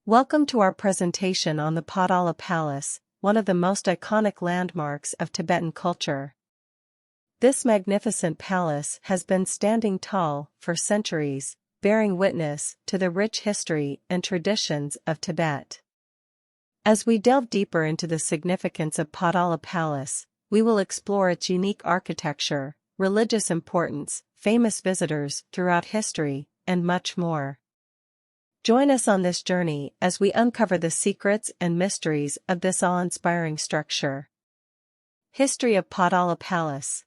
Welcome to our presentation on the Potala Palace, one of the most iconic landmarks of Tibetan culture. This magnificent palace has been standing tall for centuries, bearing witness to the rich history and traditions of Tibet. As we delve deeper into the significance of Potala Palace, we will explore its unique architecture, religious importance, famous visitors throughout history, and much more. Join us on this journey as we uncover the secrets and mysteries of this awe-inspiring structure. History of Potala Palace.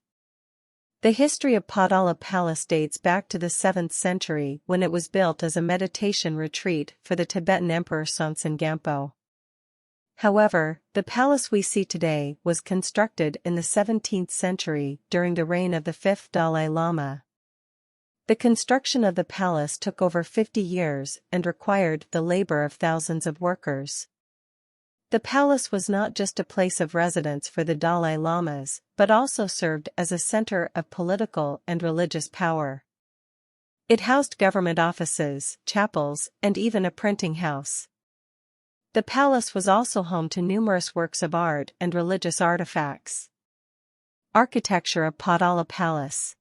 The history of Potala Palace dates back to the 7th century when it was built as a meditation retreat for the Tibetan Emperor Songtsen Gampo. However, the palace we see today was constructed in the 17th century during the reign of the 5th Dalai Lama. The construction of the palace took over 50 years and required the labor of thousands of workers. The palace was not just a place of residence for the Dalai Lamas, but also served as a center of political and religious power. It housed government offices, chapels, and even a printing house. The palace was also home to numerous works of art and religious artifacts. Architecture of Potala Palace.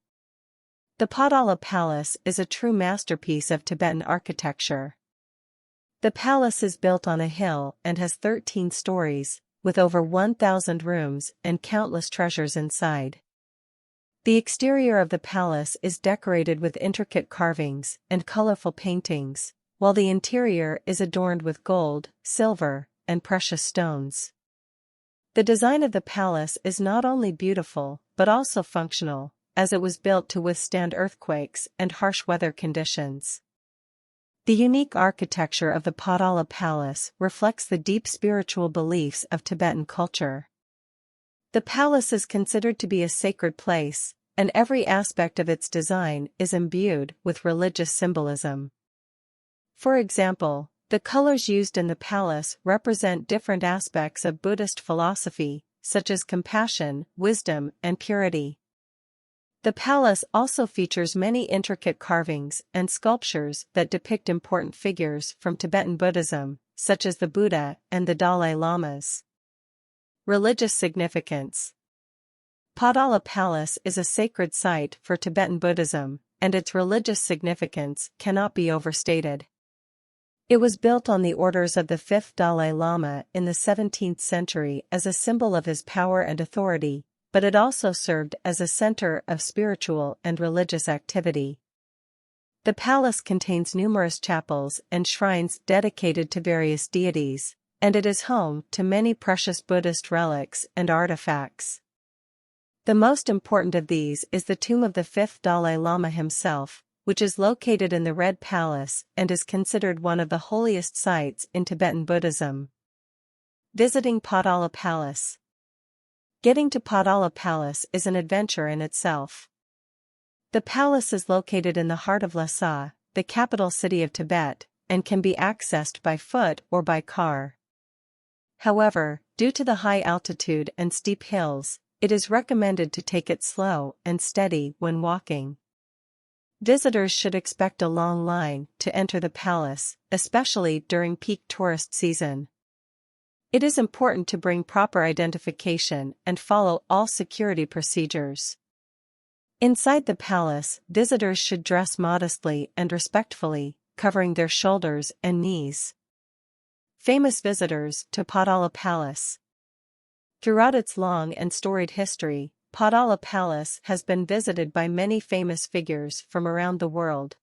The Potala Palace is a true masterpiece of Tibetan architecture. The palace is built on a hill and has 13 stories, with over 1,000 rooms and countless treasures inside. The exterior of the palace is decorated with intricate carvings and colorful paintings, while the interior is adorned with gold, silver, and precious stones. The design of the palace is not only beautiful, but also functional, as it was built to withstand earthquakes and harsh weather conditions. The unique architecture of the Potala Palace reflects the deep spiritual beliefs of Tibetan culture. The palace is considered to be a sacred place, and every aspect of its design is imbued with religious symbolism. For example, the colors used in the palace represent different aspects of Buddhist philosophy, such as compassion, wisdom, and purity. The palace also features many intricate carvings and sculptures that depict important figures from Tibetan Buddhism, such as the Buddha and the Dalai Lamas. Religious significance. Potala Palace is a sacred site for Tibetan Buddhism, and its religious significance cannot be overstated. It was built on the orders of the 5th Dalai Lama in the 17th century as a symbol of his power and authority, but it also served as a center of spiritual and religious activity. The palace contains numerous chapels and shrines dedicated to various deities, and it is home to many precious Buddhist relics and artifacts. The most important of these is the tomb of the 5th Dalai Lama himself, which is located in the Red Palace and is considered one of the holiest sites in Tibetan Buddhism. Visiting Potala Palace. Getting to Potala Palace is an adventure in itself. The palace is located in the heart of Lhasa, the capital city of Tibet, and can be accessed by foot or by car. However, due to the high altitude and steep hills, it is recommended to take it slow and steady when walking. Visitors should expect a long line to enter the palace, especially during peak tourist season. It is important to bring proper identification and follow all security procedures. Inside the palace, visitors should dress modestly and respectfully, covering their shoulders and knees. Famous visitors to Potala Palace. Throughout its long and storied history, Potala Palace has been visited by many famous figures from around the world.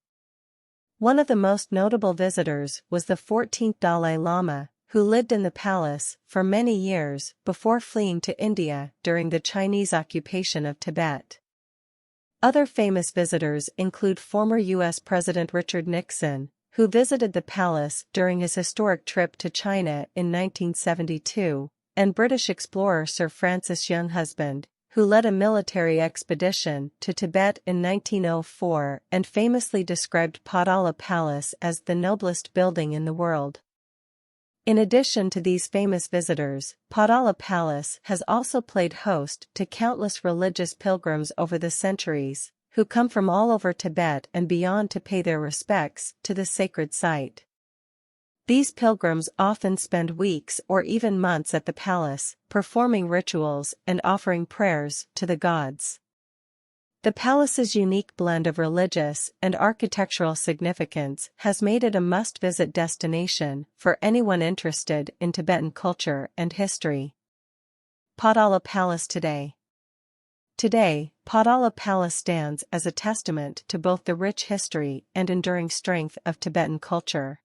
One of the most notable visitors was the 14th Dalai Lama, who lived in the palace for many years before fleeing to India during the Chinese occupation of Tibet. Other famous visitors include former U.S. President Richard Nixon, who visited the palace during his historic trip to China in 1972, and British explorer Sir Francis Younghusband, who led a military expedition to Tibet in 1904 and famously described Potala Palace as the noblest building in the world. In addition to these famous visitors, Potala Palace has also played host to countless religious pilgrims over the centuries, who come from all over Tibet and beyond to pay their respects to the sacred site. These pilgrims often spend weeks or even months at the palace, performing rituals and offering prayers to the gods. The palace's unique blend of religious and architectural significance has made it a must-visit destination for anyone interested in Tibetan culture and history. Potala Palace today. Today, Potala Palace stands as a testament to both the rich history and enduring strength of Tibetan culture.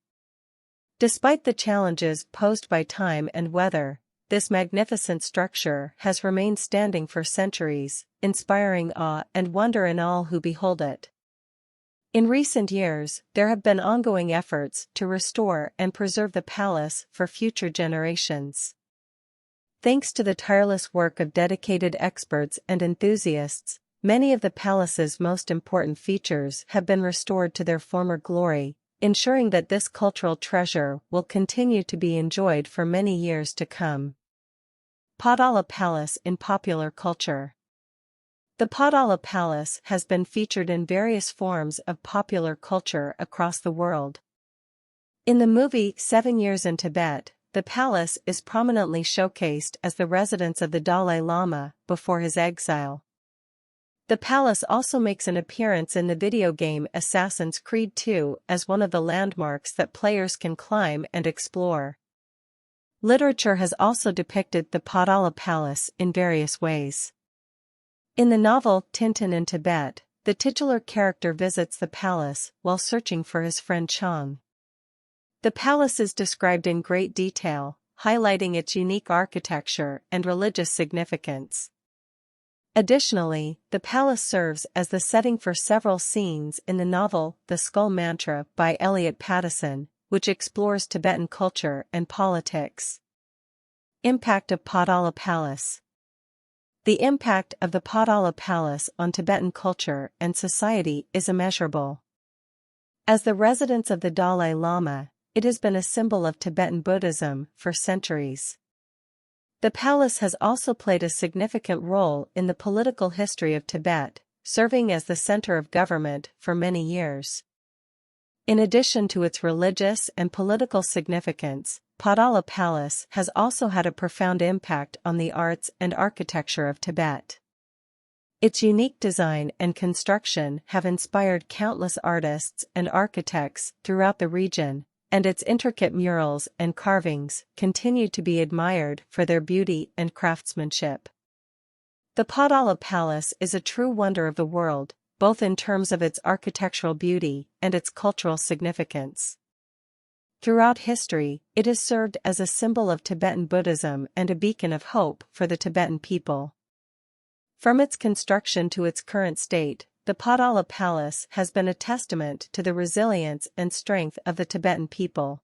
Despite the challenges posed by time and weather, this magnificent structure has remained standing for centuries, inspiring awe and wonder in all who behold it. In recent years, there have been ongoing efforts to restore and preserve the palace for future generations. Thanks to the tireless work of dedicated experts and enthusiasts, many of the palace's most important features have been restored to their former glory, ensuring that this cultural treasure will continue to be enjoyed for many years to come. Potala Palace in popular culture. The Potala Palace has been featured in various forms of popular culture across the world. In the movie 7 Years in Tibet, the palace is prominently showcased as the residence of the Dalai Lama before his exile. The palace also makes an appearance in the video game Assassin's Creed 2 as one of the landmarks that players can climb and explore. Literature has also depicted the Potala Palace in various ways. In the novel Tintin in Tibet, the titular character visits the palace while searching for his friend Chang. The palace is described in great detail, highlighting its unique architecture and religious significance. Additionally, the palace serves as the setting for several scenes in the novel The Skull Mantra by Eliot Pattinson, which explores Tibetan culture and politics. Impact of Potala Palace. The impact of the Potala Palace on Tibetan culture and society is immeasurable. As the residence of the Dalai Lama, it has been a symbol of Tibetan Buddhism for centuries. The palace has also played a significant role in the political history of Tibet, serving as the center of government for many years. In addition to its religious and political significance, Potala Palace has also had a profound impact on the arts and architecture of Tibet. Its unique design and construction have inspired countless artists and architects throughout the region, and its intricate murals and carvings continue to be admired for their beauty and craftsmanship. The Potala Palace is a true wonder of the world, both in terms of its architectural beauty and its cultural significance. Throughout history, it has served as a symbol of Tibetan Buddhism and a beacon of hope for the Tibetan people. From its construction to its current state, the Potala Palace has been a testament to the resilience and strength of the Tibetan people.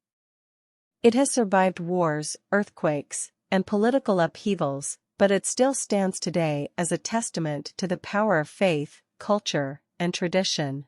It has survived wars, earthquakes, and political upheavals, but it still stands today as a testament to the power of faith, culture, and tradition.